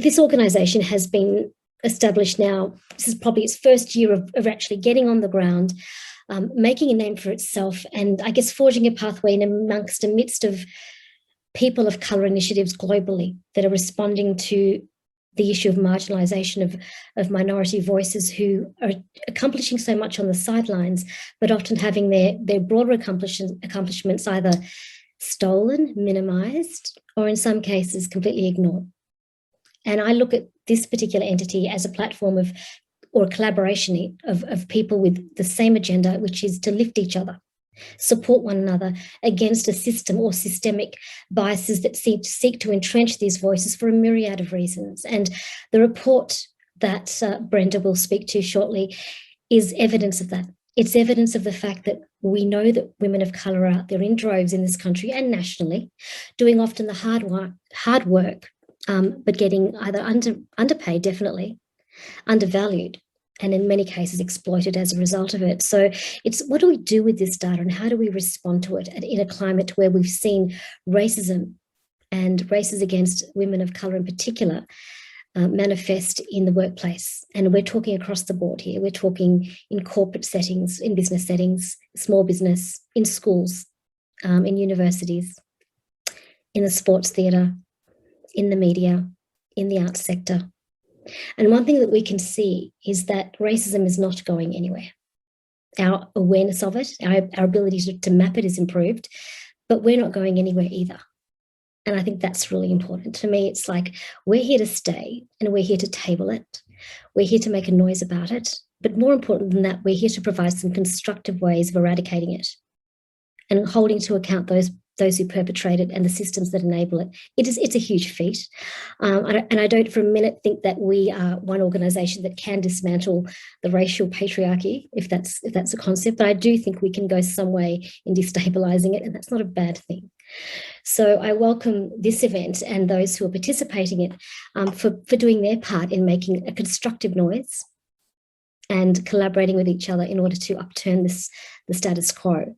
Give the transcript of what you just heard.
this organisation has been established now. This is probably its first year of actually getting on the ground, making a name for itself, and I guess forging a pathway in amongst a midst of people of colour initiatives globally that are responding to the issue of marginalisation of minority voices who are accomplishing so much on the sidelines, but often having their broader accomplishments either stolen, minimised, or in some cases completely ignored. And I look at this particular entity as a platform of, or a collaboration of people with the same agenda, which is to lift each other, support one another against a system or systemic biases that seek to entrench these voices for a myriad of reasons. And the report that Brenda will speak to shortly is evidence of that. It's evidence of the fact that we know that women of colour are out there in droves in this country and nationally, doing often the hard work, but getting either underpaid, definitely, undervalued, and in many cases exploited as a result of it. So it's, what do we do with this data and how do we respond to it in a climate where we've seen racism and races against women of colour in particular manifest in the workplace? And we're talking across the board here. We're talking in corporate settings, in business settings, small business, in schools, in universities, in the sports theatre, in the media, in the arts sector. And one thing that we can see is that racism is not going anywhere. Our awareness of it, our ability to map it is improved, but we're not going anywhere either. And I think that's really important. To me, it's like we're here to stay and we're here to table it. We're here to make a noise about it. But more important than that, we're here to provide some constructive ways of eradicating it and holding to account those who perpetrate it and the systems that enable it. It's a huge feat. And I don't for a minute think that we are one organisation that can dismantle the racial patriarchy, if that's a concept, but I do think we can go some way in destabilising it, and that's not a bad thing. So I welcome this event and those who are participating in it for doing their part in making a constructive noise and collaborating with each other in order to upturn the status quo.